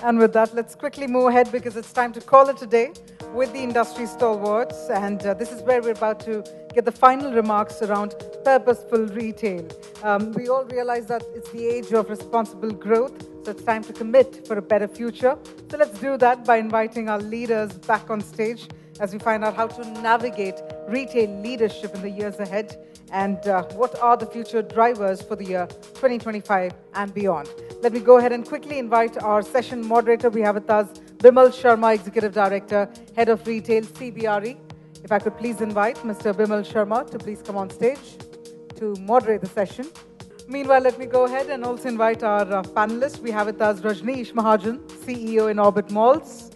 And with that, let's quickly move ahead because it's time to call it a day with the industry stalwarts. And this is where we're about to get the final remarks around purposeful retail. We all realize that it's the age of responsible growth, so it's time to commit for a better future. So let's do that by inviting our leaders back on stage as we find out how to navigate retail leadership in the years ahead and what are the future drivers for the year 2025 and beyond. Let me go ahead and quickly invite our session moderator. We have with us Bimal Sharma, Executive Director, Head of Retail, CBRE. If I could please invite Mr. Bimal Sharma to please come on stage to moderate the session. Meanwhile, let me go ahead and also invite our panelists. We have with us Rajneesh Mahajan, CEO in Orbit Malls.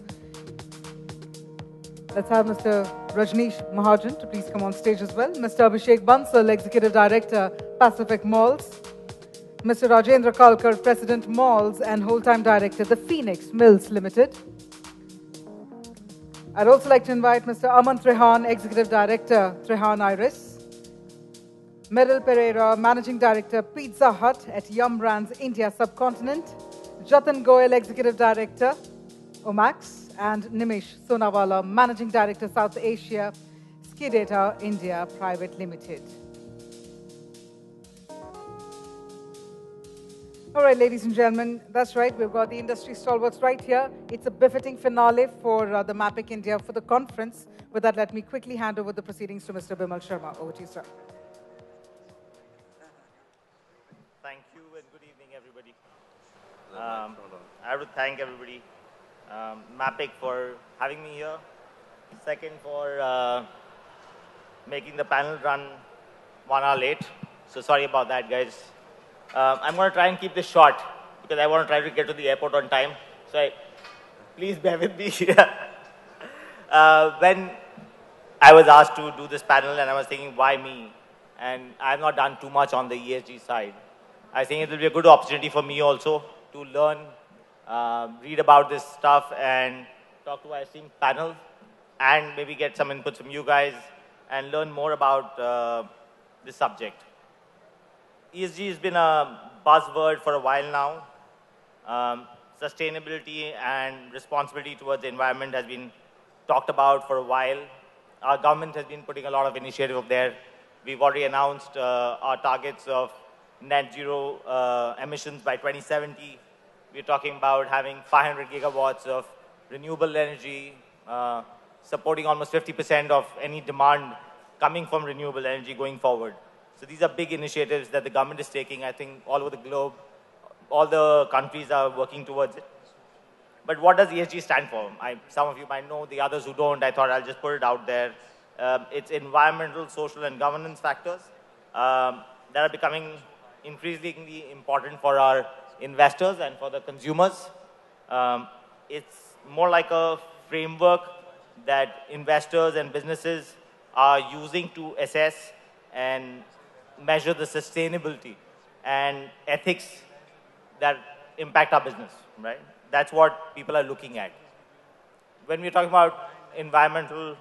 Let's have Mr. Rajneesh Mahajan to please come on stage as well. Mr. Abhishek Bansal, Executive Director, Pacific Malls. Mr. Rajendra Kalkar, President Malls and Whole-Time Director, The Phoenix Mills Limited. I'd also like to invite Mr. Aman Trehan, Executive Director, Trehan Iris. Meryl Pereira, Managing Director, Pizza Hut at Yum Brands India Subcontinent. Jatan Goyal, Executive Director, Omax. And Nimish Sonawala, Managing Director, South Asia, Skidata India Private Limited. All right, ladies and gentlemen, that's right. We've got the industry stalwarts right here. It's a befitting finale for the MAPIC India for the conference. With that, let me quickly hand over the proceedings to Mr. Bimal Sharma. Over to you, sir. Thank you and good evening, everybody. I would thank everybody, MAPIC, for having me here. Second, for making the panel run 1 hour late. So sorry about that, guys. I'm going to try and keep this short because I want to try to get to the airport on time. So please bear with me. When I was asked to do this panel and I was thinking, why me? And I've not done too much on the ESG side. I think it will be a good opportunity for me also to learn, read about this stuff and talk to our esteemed panel and maybe get some inputs from you guys and learn more about this subject. ESG has been a buzzword for a while now. Sustainability and responsibility towards the environment has been talked about for a while. Our government has been putting a lot of initiative up there. We've already announced our targets of net zero emissions by 2070. We're talking about having 500 gigawatts of renewable energy, supporting almost 50% of any demand coming from renewable energy going forward. So these are big initiatives that the government is taking, I think, all over the globe. All the countries are working towards it. But what does ESG stand for? Some of you might know, the others who don't, I thought I'll just put it out there. It's environmental, social, and governance factors that are becoming increasingly important for our investors and for the consumers. It's more like a framework that investors and businesses are using to assess and measure the sustainability and ethics that impact our business, right? That's what people are looking at. When we're talking about environmental,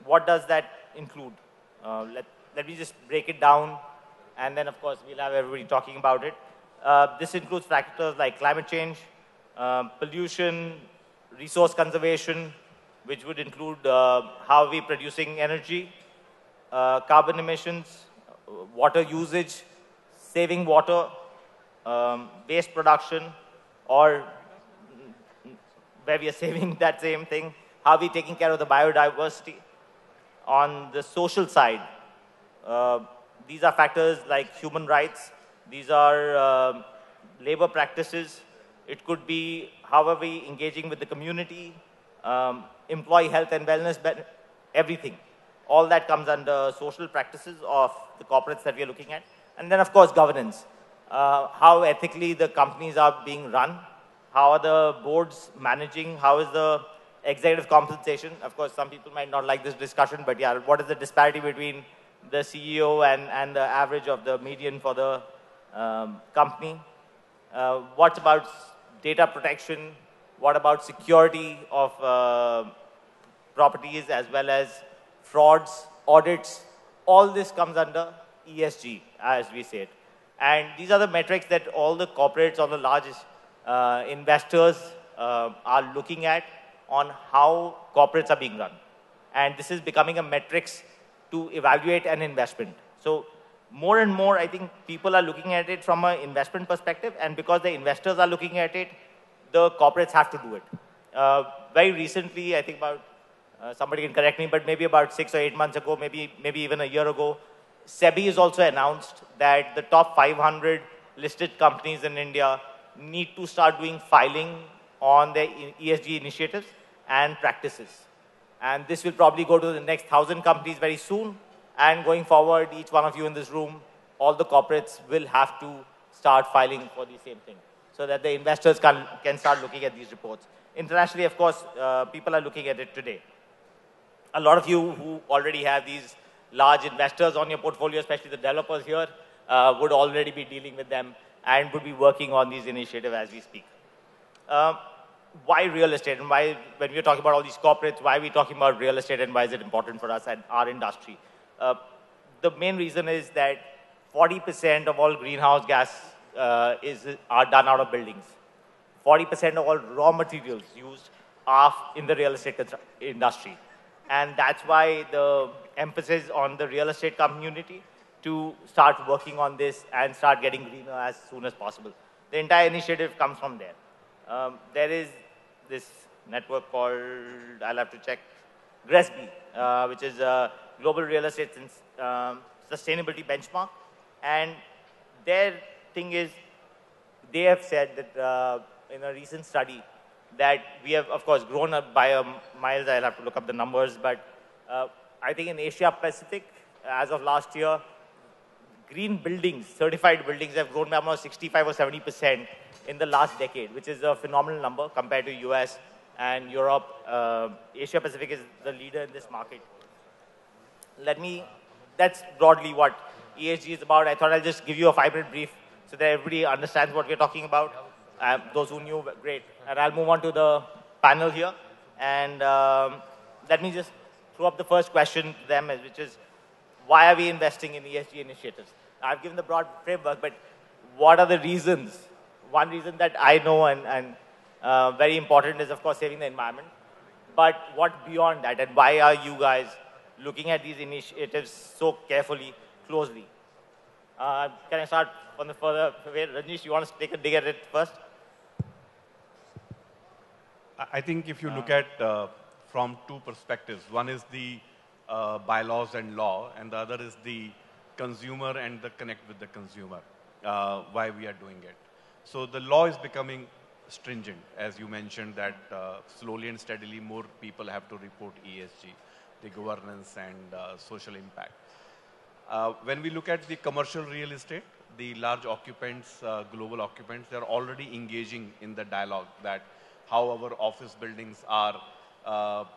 what does that include? Let me just break it down, and then, of course, we'll have everybody talking about it. This includes factors like climate change, pollution, resource conservation, which would include how we're producing energy, carbon emissions, water usage, saving water, waste production, or where we are saving that same thing, how we're taking care of the biodiversity. On the social side, these are factors like human rights. These are labor practices. It could be how are we engaging with the community, employee health and wellness, everything. All that comes under social practices of the corporates that we are looking at. And then, of course, governance. How ethically the companies are being run. How are the boards managing? How is the executive compensation? Of course, some people might not like this discussion, but yeah, what is the disparity between the CEO and the average of the median for the company? What about data protection? What about security of properties as well as frauds, audits? All this comes under ESG, as we say it. And these are the metrics that all the corporates, all the largest investors are looking at on how corporates are being run. And this is becoming a metrics to evaluate an investment. So more and more, I think people are looking at it from an investment perspective, and because the investors are looking at it, the corporates have to do it. Very recently, I think about, somebody can correct me, but maybe about 6 or 8 months ago, maybe even a year ago, SEBI has also announced that the top 500 listed companies in India need to start doing filing on their ESG initiatives and practices. And this will probably go to the next 1,000 companies very soon. And going forward, each one of you in this room, all the corporates will have to start filing for the same thing so that the investors can start looking at these reports. Internationally, of course, people are looking at it today. A lot of you who already have these large investors on your portfolio, especially the developers here, would already be dealing with them and would be working on these initiatives as we speak. Why real estate, and why, when we're talking about all these corporates, why are we talking about real estate and why is it important for us and our industry? The main reason is that 40% of all greenhouse gas are done out of buildings. 40% of all raw materials used are in the real estate industry. And that's why the emphasis on the real estate community to start working on this and start getting greener as soon as possible. The entire initiative comes from there. There is this network called, I'll have to check, GRESB, which is a Global Real Estate Sustainability Benchmark. And their thing is, they have said that in a recent study that we have, of course, grown up by miles. I'll have to look up the numbers. But I think in Asia Pacific, as of last year, green buildings, certified buildings have grown by almost 65 or 70% in the last decade, which is a phenomenal number compared to US and Europe. Asia Pacific is the leader in this market. That's broadly what ESG is about. I thought I'll just give you a 5-minute brief so that everybody understands what we're talking about. Those who knew, great. And I'll move on to the panel here. And let me just throw up the first question to them, which is, why are we investing in ESG initiatives? I've given the broad framework, but what are the reasons? One reason that I know and very important is, of course, saving the environment. But what beyond that? And why are you guys looking at these initiatives so carefully, closely? Can I start from the further away? Rajneesh, you want to take a dig at it first? I think if you look at from two perspectives, one is the bylaws and law, and the other is the consumer and the connect with the consumer, why we are doing it. So the law is becoming stringent, as you mentioned, that slowly and steadily more people have to report ESG, the governance and social impact. When we look at the commercial real estate, the large occupants, global occupants, they're already engaging in the dialogue that how our office buildings are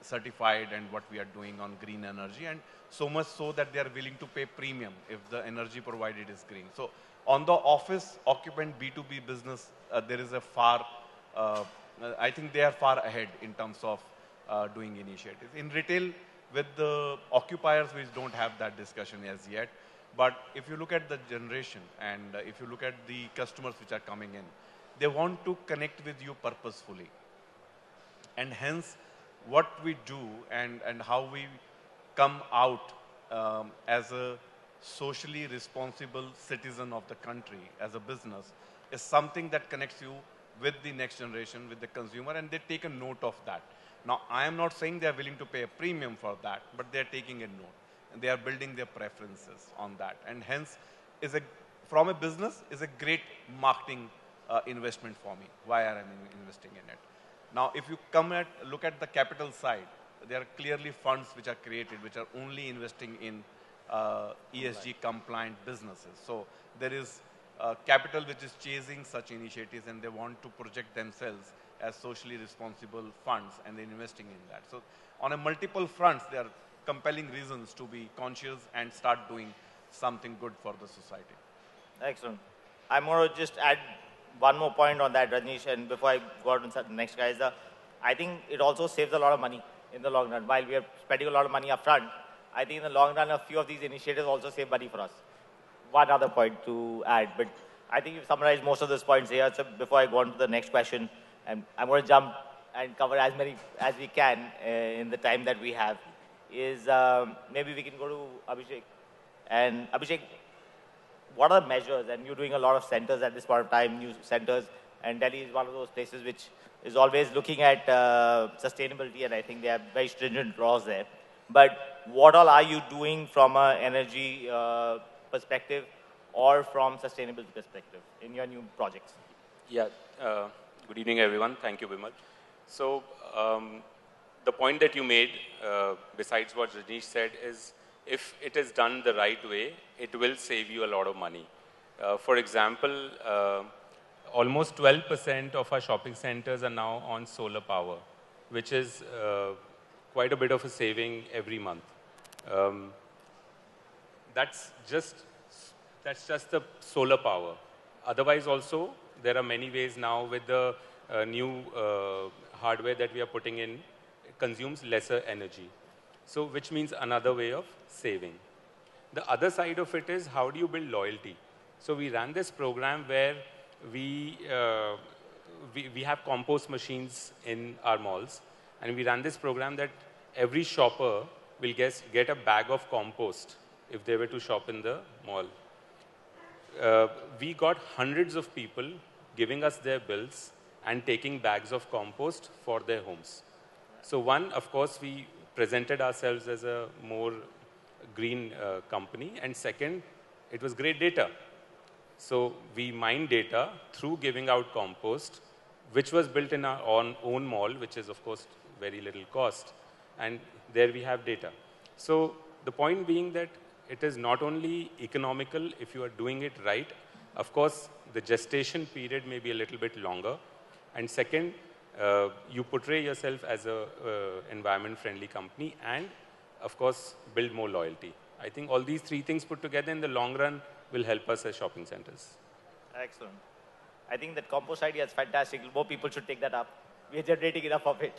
certified and what we are doing on green energy, and so much so that they are willing to pay premium if the energy provided is green. So on the office occupant B2B business, there is a far, I think they are far ahead in terms of doing initiatives. In retail, with the occupiers, we don't have that discussion as yet. But if you look at the generation and if you look at the customers which are coming in, they want to connect with you purposefully. And hence, what we do and how we come out as a socially responsible citizen of the country, as a business, is something that connects you with the next generation, with the consumer, and they take a note of that. Now, I am not saying they are willing to pay a premium for that, but they are taking a note. And they are building their preferences on that. And hence, from a business, is a great marketing investment for me. Why am I investing in it? Now, if you look at the capital side, there are clearly funds which are created, which are only investing in ESG compliant businesses. So there is capital which is chasing such initiatives, and they want to project themselves as socially responsible funds, and they're investing in that. So on a multiple fronts, there are compelling reasons to be conscious and start doing something good for the society. Excellent. I'm going to just add one more point on that, Rajneesh, and before I go on to the next guys, I think it also saves a lot of money in the long run. While we are spending a lot of money up front, I think in the long run, a few of these initiatives also save money for us. One other point to add, but I think you've summarized most of those points here. So before I go on to the next question, I'm going to jump and cover as many as we can in the time that we have. Maybe we can go to Abhishek. And Abhishek, what are the measures? And you're doing a lot of centers at this point of time, new centers, and Delhi is one of those places which is always looking at sustainability, and I think they have very stringent laws there. But what all are you doing from an energy perspective or from sustainability perspective in your new projects? Yeah, good evening everyone. Thank you, Bimal. So the point that you made, besides what Rajneesh said, is if it is done the right way, it will save you a lot of money. For example, almost 12% of our shopping centers are now on solar power, which is quite a bit of a saving every month. That's just the solar power. Otherwise also, there are many ways now with the new hardware that we are putting in, it consumes lesser energy. So, which means another way of saving. The other side of it is, how do you build loyalty? So, we ran this program where we have compost machines in our malls, and we ran this program that every shopper will get a bag of compost if they were to shop in the mall. We got hundreds of people giving us their bills and taking bags of compost for their homes. So one, of course, we presented ourselves as a more green company, and second, it was great data. So we mined data through giving out compost, which was built in our own mall, which is, of course, very little cost. And there we have data. So the point being that it is not only economical if you are doing it right. Of course, the gestation period may be a little bit longer. And second, you portray yourself as a environment-friendly company and, of course, build more loyalty. I think all these three things put together in the long run will help us as shopping centers. Excellent. I think that compost idea is fantastic. More people should take that up. We are generating enough of it.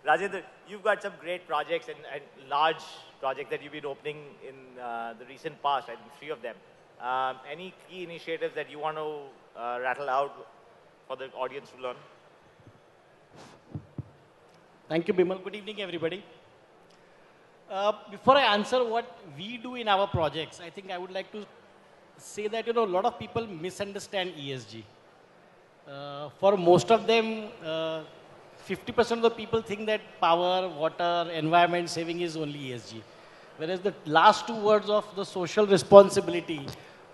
Rajendra, you've got some great projects and large projects that you've been opening in the recent past, I think 3 of them. Any key initiatives that you want to rattle out for the audience to learn? Thank you, Bimal. Good evening, everybody. Before I answer what we do in our projects, I think I would like to say that, a lot of people misunderstand ESG. For most of them, 50% of the people think that power, water, environment saving is only ESG. Whereas the last 2 words of the social responsibility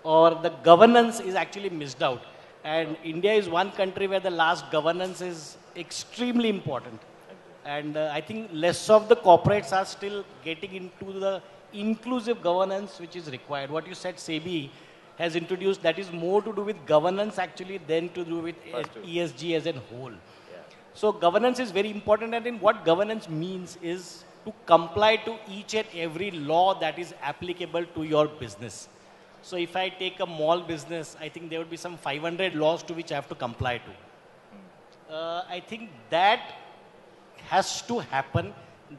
or the governance is actually missed out. And India is one country where the last governance is extremely important. And I think less of the corporates are still getting into the inclusive governance which is required. What you said, SEBI has introduced, that is more to do with governance actually than to do with ESG as a whole. Yeah. So governance is very important, and in what governance means is to comply to each and every law that is applicable to your business. So if I take a mall business, I think there would be some 500 laws to which I have to comply to. I think that has to happen.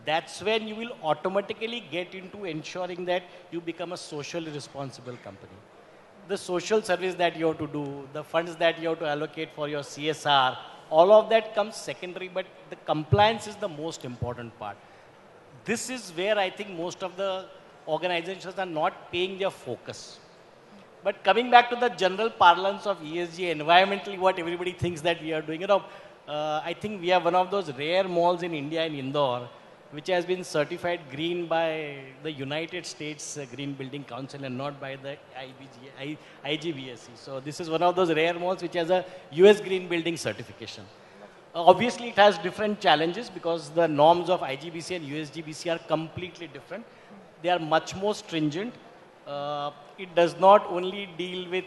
That's when you will automatically get into ensuring that you become a socially responsible company. The social service that you have to do, the funds that you have to allocate for your CSR, all of that comes secondary, but the compliance is the most important part. This is where I think most of the organizations are not paying their focus. But coming back to the general parlance of ESG, environmentally, what everybody thinks that we are doing, I think we are one of those rare malls in India, in Indore, which has been certified green by the United States Green Building Council and not by the IGBSE. So this is one of those rare malls which has a US Green Building certification. Obviously, it has different challenges because the norms of IGBC and USGBC are completely different. They are much more stringent. It does not only deal with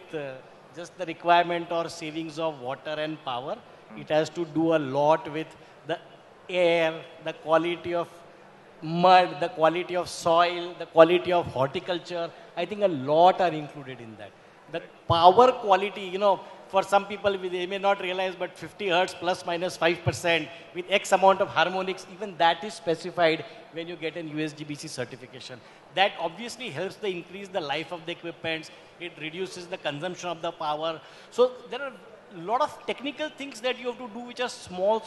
just the requirement or savings of water and power. It has to do a lot with the air, the quality of mud, the quality of soil, the quality of horticulture. I think a lot are included in that. The power quality, for some people, they may not realize, but 50 hertz plus minus 5% with X amount of harmonics, even that is specified when you get an USGBC certification. That obviously helps to increase the life of the equipment. It reduces the consumption of the power. So there are a lot of technical things that you have to do which are small,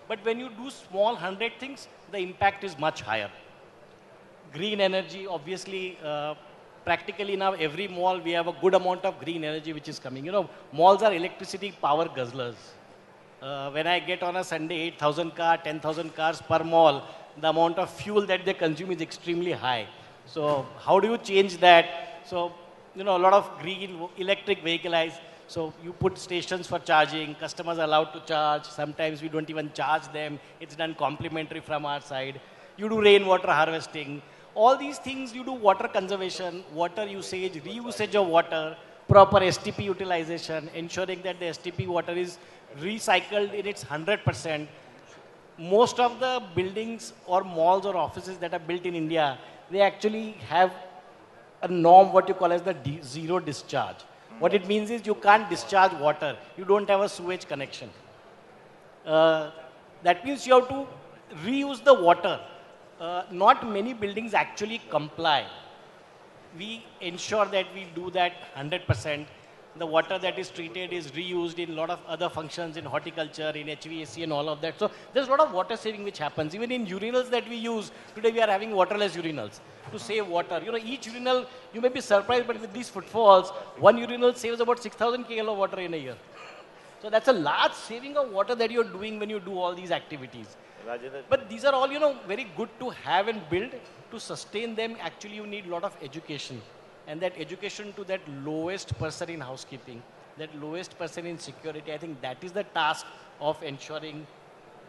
but when you do small 100 things, the impact is much higher. Green energy, obviously, practically now every mall we have a good amount of green energy which is coming. You know, malls are electricity power guzzlers. When I get on a Sunday 8,000 car, 10,000 cars per mall, the amount of fuel that they consume is extremely high. So how do you change that? So, you know, a lot of green electric vehicles. So you put stations for charging, customers are allowed to charge. Sometimes we don't even charge them. It's done complimentary from our side. You do rainwater harvesting. All these things, you do water conservation, water usage, reusage of water, proper STP utilization, ensuring that the STP water is recycled in its 100%. Most of the buildings or malls or offices that are built in India, they actually have a norm, what you call as the zero discharge. What it means is you can't discharge water. You don't have a sewage connection. That means you have to reuse the water. Not many buildings actually comply. We ensure that we do that 100%. The water that is treated is reused in a lot of other functions in horticulture, in HVAC and all of that. So there's a lot of water saving which happens. Even in urinals that we use, today we are having waterless urinals to save water. You know, each urinal, you may be surprised, but with these footfalls, one urinal saves about 6,000 kL of water in a year. So that's a large saving of water that you're doing when you do all these activities. But these are all, you know, very good to have and build. To sustain them, actually you need a lot of education. And that education to that lowest person in housekeeping, that lowest person in security, I think that is the task of ensuring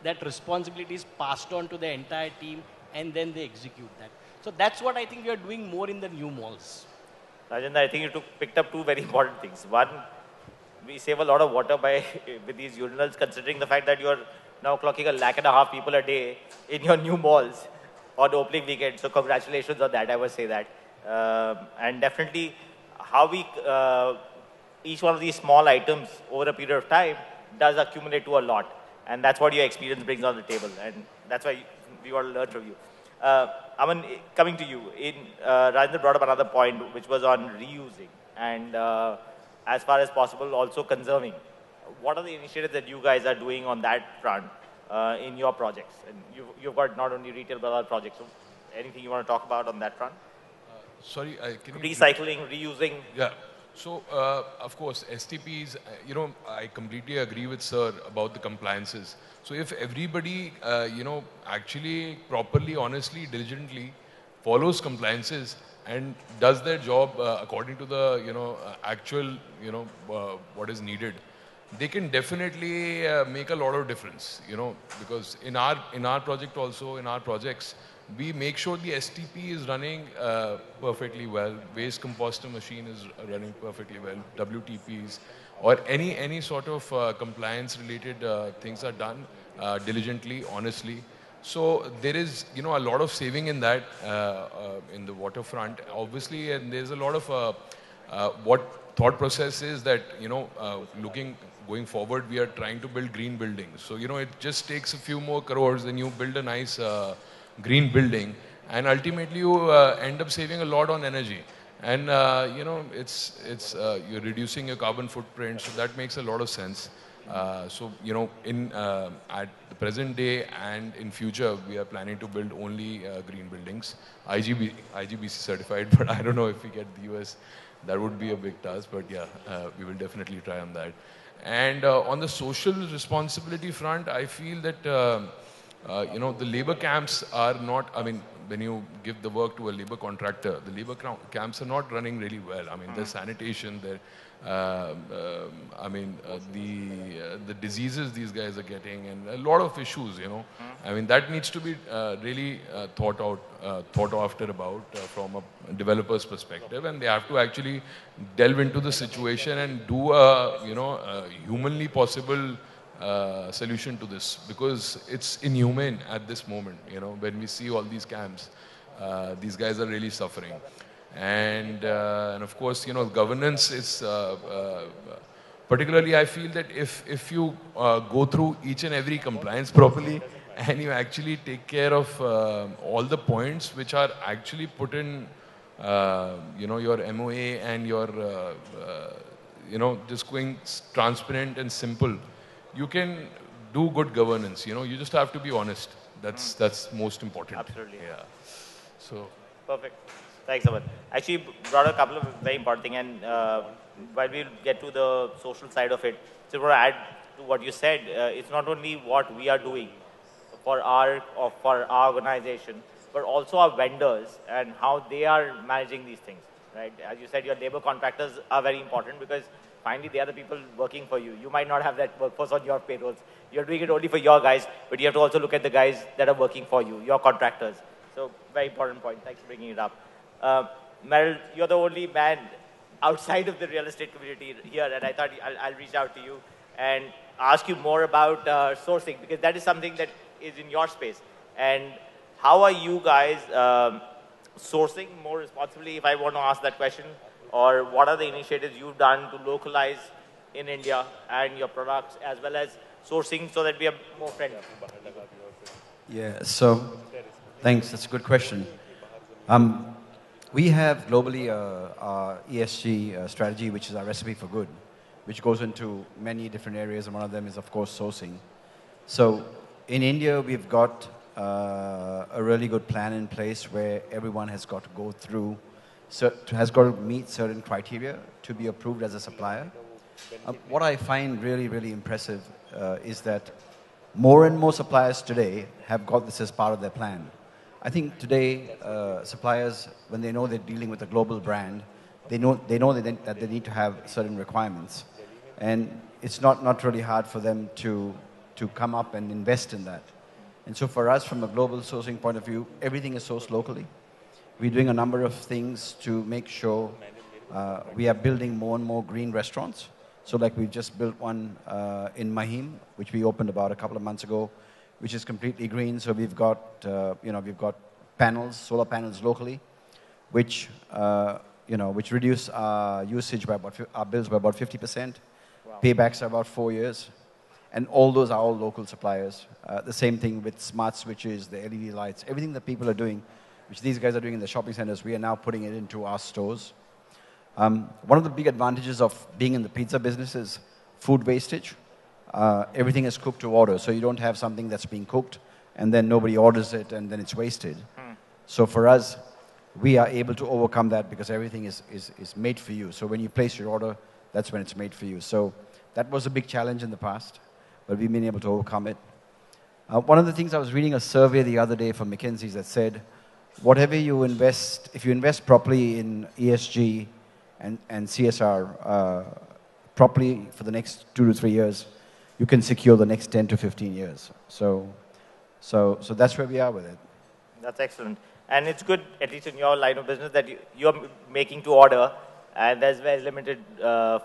that responsibility is passed on to the entire team and then they execute that. So that's what I think we are doing more in the new malls. Rajendra, I think you picked up two very important things. One, we save a lot of water by with these urinals, considering the fact that you're now clocking 1.5 lakh people a day in your new malls on opening weekend. So congratulations on that, I must say that. And definitely how we, each one of these small items over a period of time does accumulate to a lot. And that's what your experience brings on the table. And that's why we want to learn from you. Aman, coming to you, Rajendra brought up another point, which was on reusing and as far as possible also conserving. What are the initiatives that you guys are doing on that front in your projects? And you've got not only retail but other projects. So anything you want to talk about on that front? Sorry, can you... Recycling, reusing. Yeah. So, of course, STPs, you know, I completely agree with Sir about the compliances. So if everybody, you know, actually properly, honestly, diligently follows compliances and does their job according to the, you know, actual, you know, what is needed, they can definitely make a lot of difference, you know, because in our project also, in our projects, we make sure the STP is running perfectly well, waste composter machine is running perfectly well, WTPs, or any sort of compliance related things are done diligently, honestly. So there is, you know, a lot of saving in that, in the waterfront, obviously, and there's a lot of what thought process is that, you know, going forward, we are trying to build green buildings. So, you know, it just takes a few more crores, then you build a nice green building, and ultimately you end up saving a lot on energy. And, you know, you're reducing your carbon footprint, so that makes a lot of sense. So, you know, at the present day and in future, we are planning to build only green buildings, IGBC certified, but I don't know if we get the US, that would be a big task, but yeah, we will definitely try on that. And on the social responsibility front, I feel that, you know, the labor camps are not, I mean, when you give the work to a labor contractor, the labor camps are not running really well. I mean, there's sanitation, the diseases these guys are getting, and a lot of issues, you know. I mean, that needs to be really thought after about from a developer's perspective, and they have to actually delve into the situation and do a, you know, a humanly possible solution to this, because it's inhumane at this moment, you know, when we see all these camps. These guys are really suffering. And of course, you know, governance is particularly I feel that if you go through each and every compliance properly and you actually take care of all the points which are actually put in, your MOA and your, just going transparent and simple, you can do good governance. You just have to be honest. That's most important. Absolutely. Yeah. So. Perfect. Thanks, Aman. Actually, you brought a couple of very important things, and while we'll get to the social side of it, so I want to add to what you said. It's not only what we are doing for our organization, but also our vendors and how they are managing these things. Right? As you said, your labor contractors are very important because finally they are the people working for you. You might not have that workforce on your payrolls. You're doing it only for your guys, but you have to also look at the guys that are working for you, your contractors. So very important point. Thanks for bringing it up. Meryl, you're the only man outside of the real estate community here, and I thought I'll reach out to you and ask you more about sourcing, because that is something that is in your space. And how are you guys sourcing more responsibly, if I want to ask that question? Or what are the initiatives you've done to localize in India and your products, as well as sourcing so that we are more friendly? Yeah, so thanks. That's a good question. We have globally our ESG strategy, which is our recipe for good, which goes into many different areas, and one of them is, of course, sourcing. So in India, we've got a really good plan in place where everyone has got to go through, has got to meet certain criteria to be approved as a supplier. What I find really, really impressive is that more and more suppliers today have got this as part of their plan. I think today, suppliers, when they know they're dealing with a global brand, they know that they need to have certain requirements. And it's not really hard for them to come up and invest in that. And so for us, from a global sourcing point of view, everything is sourced locally. We're doing a number of things to make sure we are building more and more green restaurants. So like we've just built one in Mahim, which we opened about a couple of months ago, which is completely green. So we've got, we've got panels, solar panels locally, which reduce our usage by our bills by about 50%. Wow. Paybacks are about 4 years. And all those are all local suppliers. The same thing with smart switches, the LED lights, everything that people are doing, which these guys are doing in the shopping centers, we are now putting it into our stores. One of the big advantages of being in the pizza business is food wastage. Everything is cooked to order, so you don't have something that's being cooked and then nobody orders it and then it's wasted. So for us, we are able to overcome that because everything is made for you. So when you place your order, that's when it's made for you. So that was a big challenge in the past, but we've been able to overcome it. One of the things, I was reading a survey the other day from McKinsey's that said, whatever you invest, if you invest properly in ESG and CSR properly for the next 2 to 3 years, you can secure the next 10 to 15 years. So that's where we are with it. That's excellent. And it's good, at least in your line of business, that you're making to order, and there's very limited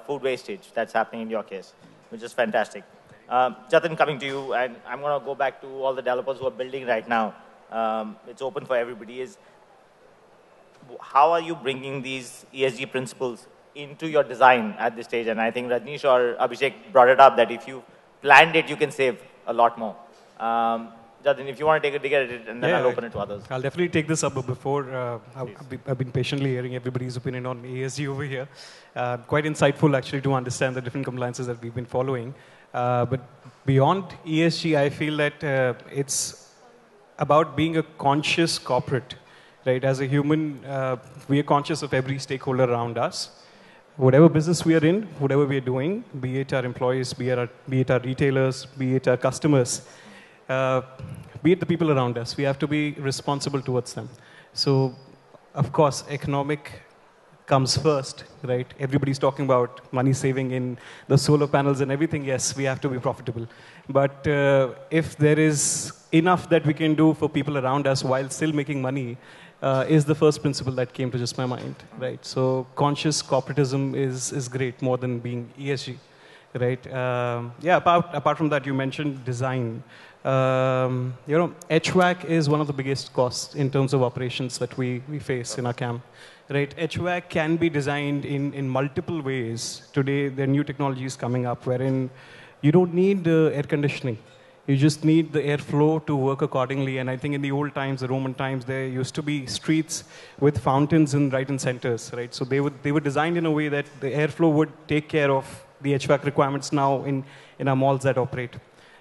food wastage that's happening in your case, which is fantastic. Jatin, coming to you, and I'm going to go back to all the developers who are building right now. It's open for everybody. How are you bringing these ESG principles into your design at this stage? And I think Rajneesh or Abhishek brought it up that if you planned it, you can save a lot more. Jatin, if you want to take a dig at it, and then I'll open it to others. I'll definitely take this up, but before, I've been patiently hearing everybody's opinion on ESG over here. Quite insightful, actually, to understand the different compliances that we've been following. But beyond ESG, I feel that it's about being a conscious corporate, right? As a human, we are conscious of every stakeholder around us. Whatever business we are in, whatever we are doing, be it our employees, be it our retailers, be it our customers, be it the people around us, we have to be responsible towards them. So, of course, economic comes first, right? Everybody's talking about money saving in the solar panels and everything. Yes, we have to be profitable. But if there is enough that we can do for people around us while still making money, is the first principle that came to just my mind, right? So conscious corporatism is great, more than being ESG, right? Apart from that, you mentioned design. HVAC is one of the biggest costs in terms of operations that we face in our camp. right? HVAC can be designed in multiple ways. Today, there are new technologies coming up wherein you don't need air conditioning. You just need the airflow to work accordingly. And I think in the old times, the Roman times, there used to be streets with fountains right in centers, right? So they were designed in a way that the airflow would take care of the HVAC requirements now in our malls that operate.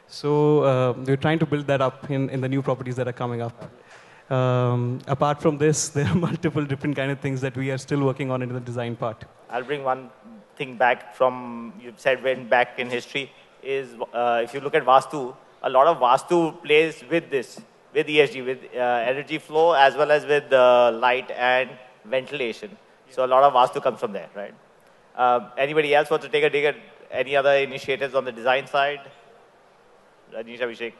So we're trying to build that up in the new properties that are coming up. Apart from this, there are multiple different kind of things that we are still working on in the design part. I'll bring one thing back from, you said went back in history, is if you look at Vastu, a lot of Vastu plays with this, with ESG, with energy flow as well as with light and ventilation. So a lot of Vastu comes from there, right? Anybody else want to take a dig at any other initiatives on the design side? Rajneesh, Abhishek,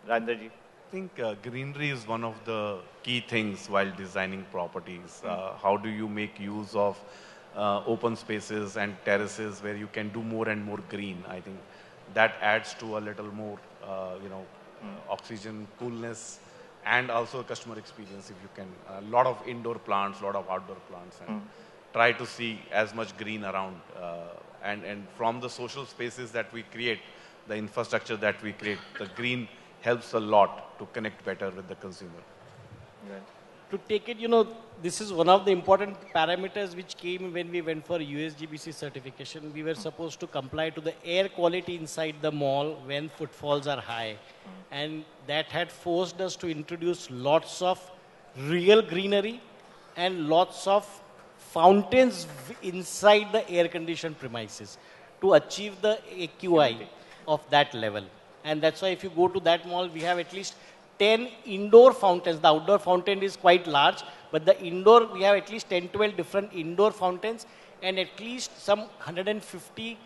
Randarji. I think greenery is one of the key things while designing properties. How do you make use of open spaces and terraces where you can do more and more green? I think that adds to a little more, oxygen, coolness, and also customer experience. If you can, a lot of indoor plants, a lot of outdoor plants, and try to see as much green around. And from the social spaces that we create, the infrastructure that we create, the green helps a lot to connect better with the consumer. Right. To take it, this is one of the important parameters which came when we went for USGBC certification. We were supposed to comply to the air quality inside the mall when footfalls are high. And that had forced us to introduce lots of real greenery and lots of fountains inside the air-conditioned premises to achieve the AQI of that level. And that's why if you go to that mall, we have at least 10 indoor fountains. The outdoor fountain is quite large, but the indoor, we have at least 10, 12 different indoor fountains and at least some 150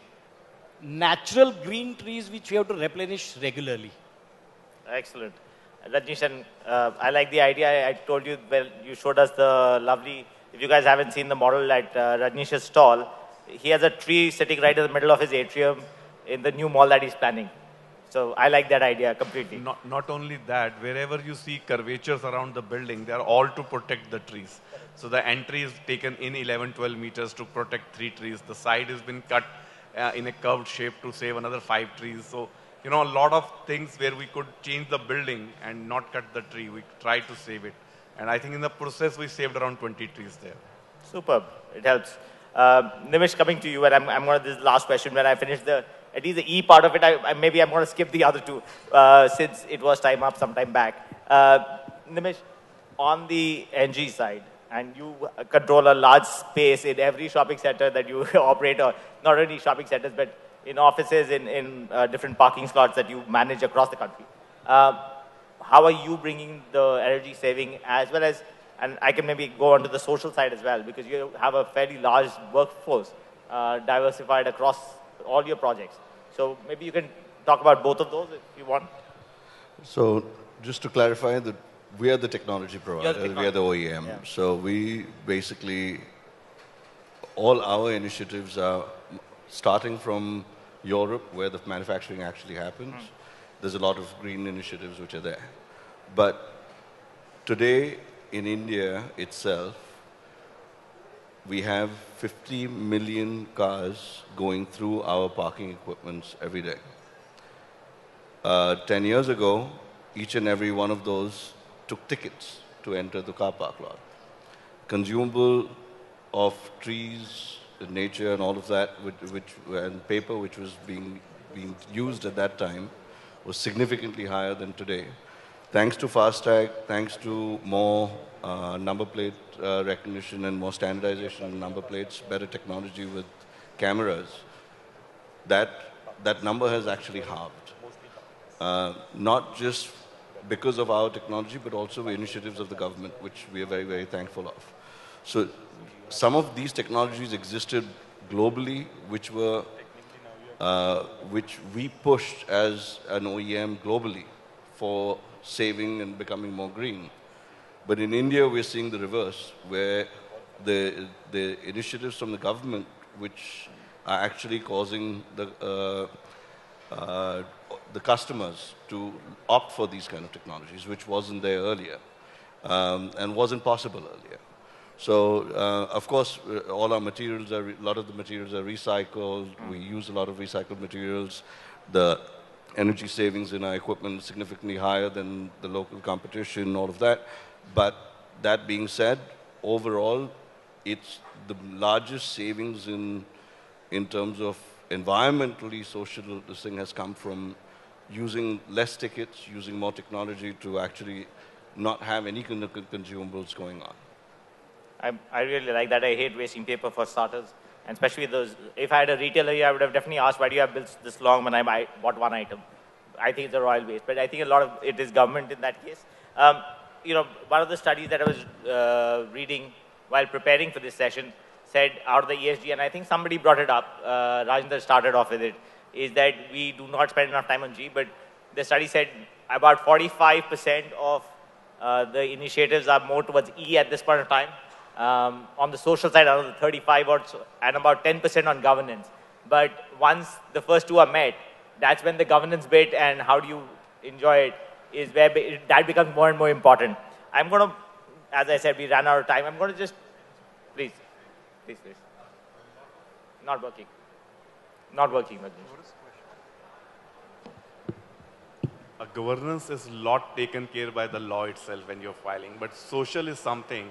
natural green trees which we have to replenish regularly. Excellent. Rajneesh, and I like the idea. I told you, well, you showed us the lovely, if you guys haven't seen the model at Rajneesh's stall, he has a tree sitting right in the middle of his atrium in the new mall that he's planning. So I like that idea completely. Not only that, wherever you see curvatures around the building, they are all to protect the trees. So the entry is taken in 11, 12 meters to protect 3 trees. The side has been cut in a curved shape to save another 5 trees. So, a lot of things where we could change the building and not cut the tree. We try to save it. And I think in the process, we saved around 20 trees there. Superb. It helps. Nimish, coming to you, and I'm going to this last question when I finish at least the E part of it. Maybe I'm going to skip the other two since it was time up some time back. Nimish, on the NG side, and you control a large space in every shopping center that you operate, or not only shopping centers, but in offices, in different parking slots that you manage across the country. How are you bringing the energy saving as well as, and I can maybe go on to the social side as well, because you have a fairly large workforce diversified across all your projects. So maybe you can talk about both of those if you want. So just to clarify, that we are the technology provider, we are the OEM. Yeah. So we basically, all our initiatives are starting from Europe, where the manufacturing actually happens. There's a lot of green initiatives which are there. But today, in India itself, we have 50 million cars going through our parking equipments every day. 10 years ago, each and every one of those took tickets to enter the car park lot. Consumable of trees, nature and all of that, and paper which was being used at that time, was significantly higher than today. Thanks to FASTag, thanks to more number plate recognition and more standardization of number plates, better technology with cameras, that number has actually halved. Not just because of our technology, but also initiatives of the government, which we are very, very thankful of. So some of these technologies existed globally, which we pushed as an OEM globally for saving and becoming more green. But in India, we're seeing the reverse, where the initiatives from the government, which are actually causing the customers to opt for these kind of technologies, which wasn't there earlier and wasn't possible earlier. So, of course, all our materials a lot of the materials are recycled. We use a lot of recycled materials. The energy savings in our equipment is significantly higher than the local competition, all of that. But that being said, overall, it's the largest savings in terms of environmentally social, this thing has come from using less tickets, using more technology to actually not have any kind of consumables going on. I really like that. I hate wasting paper for starters, and especially those. If I had a retailer here, I would have definitely asked, why do you have bills this long when I bought one item? I think it's a royal waste, but I think a lot of it is government in that case. You know, one of the studies that I was reading while preparing for this session said out of the ESG, and I think somebody brought it up, Rajendra started off with it, is that we do not spend enough time on G, but the study said about 45% of the initiatives are more towards E at this point of time. On the social side, another 35 or so, and about 10% on governance. But once the first two are met, that's when the governance bit and how do you enjoy it is where that becomes more and more important. I'm going to, as I said, we ran out of time. I'm going to just, please. Not working. Not working. Governance is a lot taken care by the law itself when you're filing, but social is something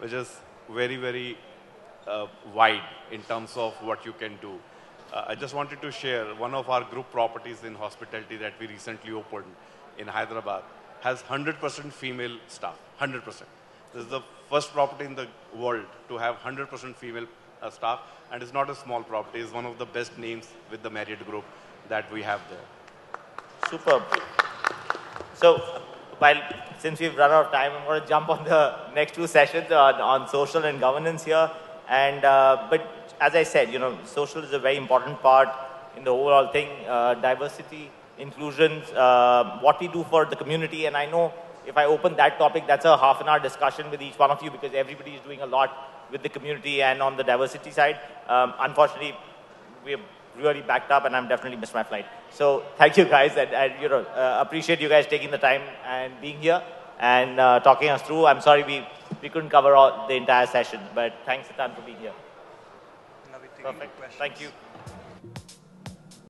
which is very, very wide in terms of what you can do. I just wanted to share one of our group properties in hospitality that we recently opened in Hyderabad has 100% female staff, 100%. This is the first property in the world to have 100% female staff, and it's not a small property. It's one of the best names with the Marriott Group that we have there. Superb. So, since we've run out of time, I'm going to jump on the next two sessions on social and governance here. And but as I said, you know, social is a very important part in the overall thing. Diversity, inclusion, what we do for the community. And I know if I open that topic, that's a half-an-hour discussion with each one of you because everybody is doing a lot with the community and on the diversity side. Unfortunately, we're really backed up and I'm definitely missed my flight. So thank you guys and you know, appreciate you guys taking the time and being here and talking us through. I'm sorry we couldn't cover the entire session, but thanks a ton for being here. Now we take Perfect. Thank you.